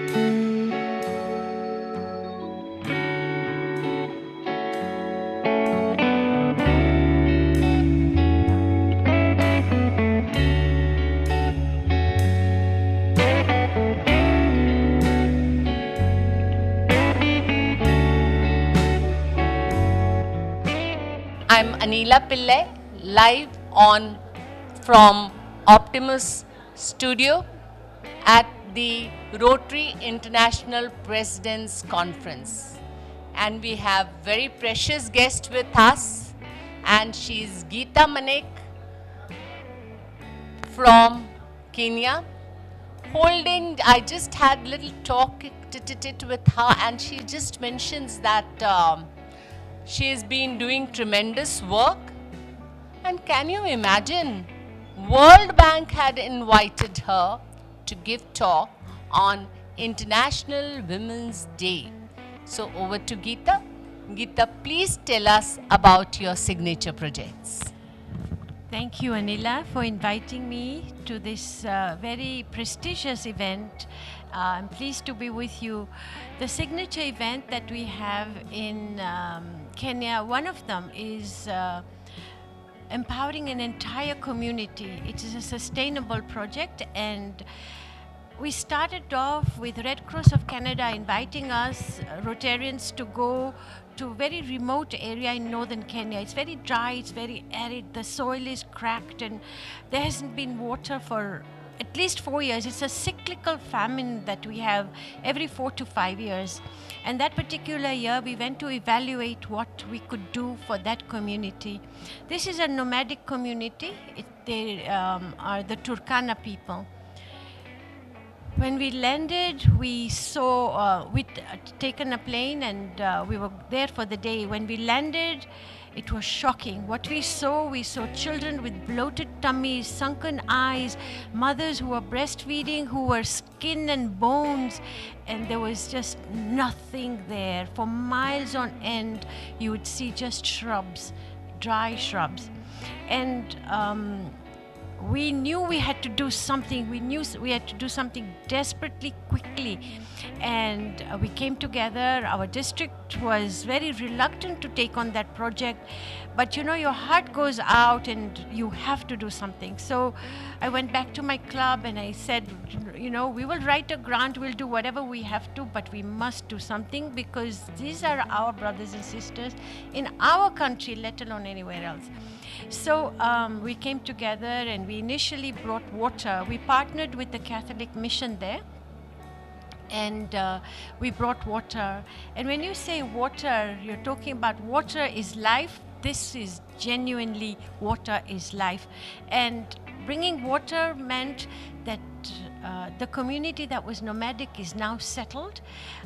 I'm Anila Pillai, live on from Optimus studio at the Rotary International Presidents Conference. And we have very precious guest with us, and she's Geeta Manek from Kenya. I just had little talk with her, and she just mentions that she has been doing tremendous work. And can you imagine, World Bank had invited her to give talk on International Women's Day. So over to Geeta. Geeta, please tell us about your signature projects. Thank you, Anila, for inviting me to this very prestigious event. I'm pleased to be with you. The signature event that we have in Kenya, one of them is empowering an entire community. It is a sustainable project, and we started off with Red Cross of Canada inviting us Rotarians to go to a very remote area in northern Kenya. It's very dry, it's very arid, the soil is cracked, and there hasn't been water for at least 4 years. It's a cyclical famine that we have every 4 to 5 years. And that particular year, we went to evaluate what we could do for that community. This is a nomadic community. They are the Turkana people. When we landed, we saw, we'd taken a plane, and we were there for the day. When we landed, it was shocking. What we saw children with bloated tummies, sunken eyes, mothers who were breastfeeding, who were skin and bones, and there was just nothing there. For miles on end, you would see just shrubs, dry shrubs. And we knew we had to do something. We knew we had to do something desperately quickly. And we came together. Our district was very reluctant to take on that project. But you know, your heart goes out and you have to do something. So I went back to my club and I said, you know, we will write a grant, we'll do whatever we have to, but we must do something, because these are our brothers and sisters in our country, let alone anywhere else. So we came together and we initially brought water. We partnered with the Catholic mission there, and we brought water. And when you say water, you're talking about water is life. This is genuinely water is life. And bringing water meant that the community that was nomadic is now settled.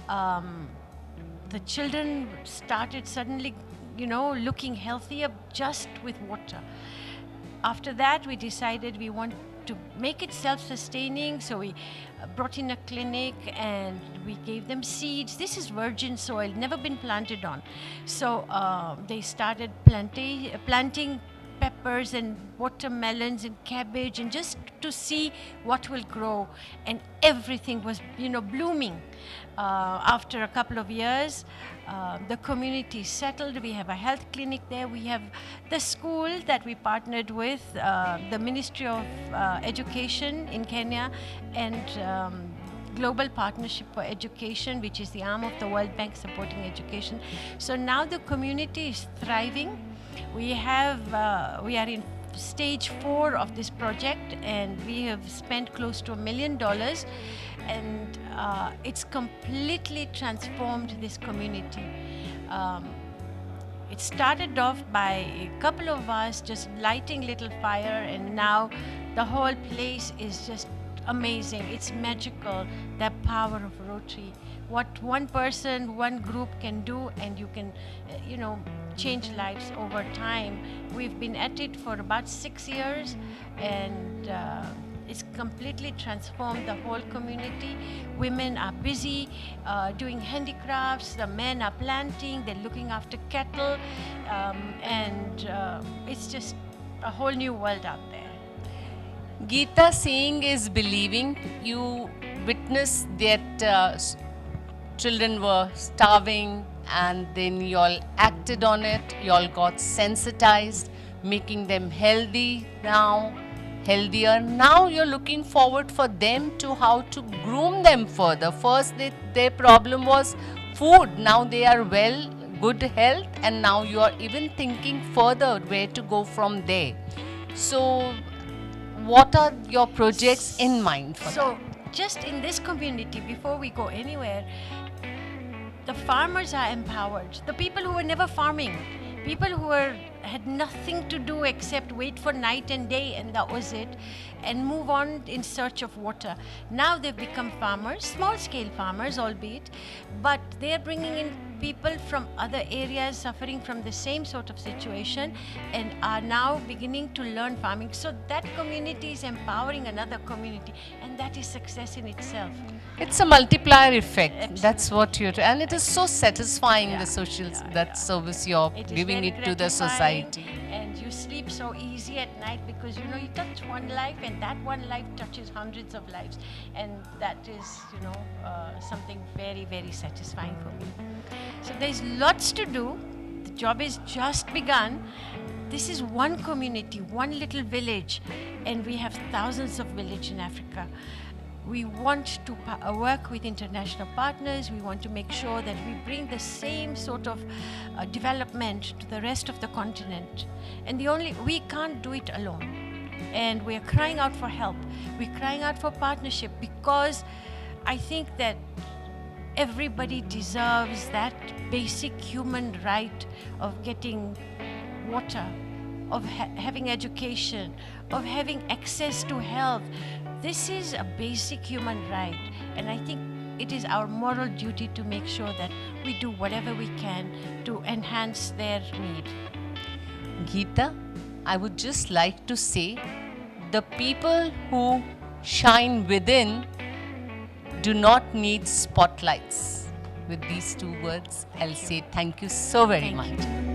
The children started suddenly, you know, looking healthier just with water. After that, we decided we want to make it self-sustaining, so we brought in a clinic and we gave them seeds. This is virgin soil, never been planted on. So they started planting peppers and watermelons and cabbage, and just to see what will grow. And everything was, you know, blooming. After a couple of years, the community settled. We have a health clinic there. We have the school that we partnered with, the Ministry of Education in Kenya, and Global Partnership for Education, which is the arm of the World Bank supporting education. So now the community is thriving. We are in stage 4 of this project, and we have spent close to $1 million, and it's completely transformed this community. It started off by a couple of us just lighting little fire, and now the whole place is just amazing. It's magical, the power of Rotary. What one person, one group can do, and you can, you know, change lives over time. We've been at it for about 6 years, and it's completely transformed the whole community. Women are busy doing handicrafts, the men are planting, they're looking after cattle, and it's just a whole new world out there. Geeta, seeing is believing. You witnessed that children were starving, and then y'all acted on it, y'all got sensitized, making them healthier. Now you're looking forward for them to how to groom them further. First, their problem was food. Now they are good health, and now you are even thinking further where to go from there. So, what are your projects in mind for that? So, just in this community, before we go anywhere, the farmers are empowered. The people who were never farming, people who had nothing to do except wait for night and day, and that was it, and move on in search of water. Now they've become farmers, small scale farmers albeit, but they're bringing in people from other areas suffering from the same sort of situation and are now beginning to learn farming. So that community is empowering another community, and that is success in itself. It's a multiplier effect. Absolutely. That's what you're, and it is so satisfying, the Yeah. service you're It is giving very it to the gratifying, society. and you sleep so easy at night because you know you touch one life, and that one life touches hundreds of lives, and that is something very, very satisfying for me. So there's lots to do. The job is just begun. This is one community, one little village, and we have thousands of villages in Africa. We want to work with international partners. We want to make sure that we bring the same sort of development to the rest of the continent. And we can't do it alone. And we're crying out for help. We're crying out for partnership, because I think that everybody deserves that basic human right of getting water, of having education, of having access to health. This is a basic human right, and I think it is our moral duty to make sure that we do whatever we can to enhance their need. Geeta, I would just like to say, the people who shine within do not need spotlights. With these two words, I'll say thank you so very Thank much. you.